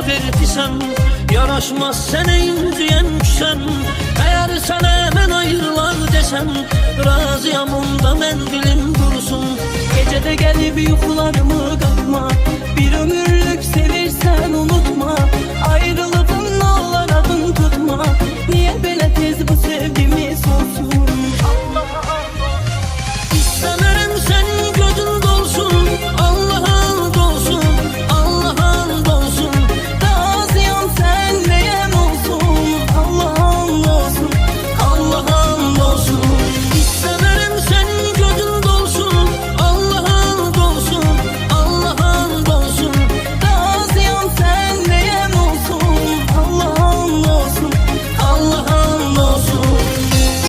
verdiysem, yaraşmaz sene inciyən küsem. Eğer sana hemen ayrılar desem, razıyam onda mən dilim dursun. Gecede gelip yuxularımı qatma, bir ömürlük sevirsen unutma. Ayrılığın ne olar adın tutma, niye belə tez bu sevgimiz olsun? İstəmərəm sən gözün dolsun, Allah'a dolsun, Allah'a dolsun. Razıyam sen neyem olsun, Allah'ım olsun, Allah'a dolsun.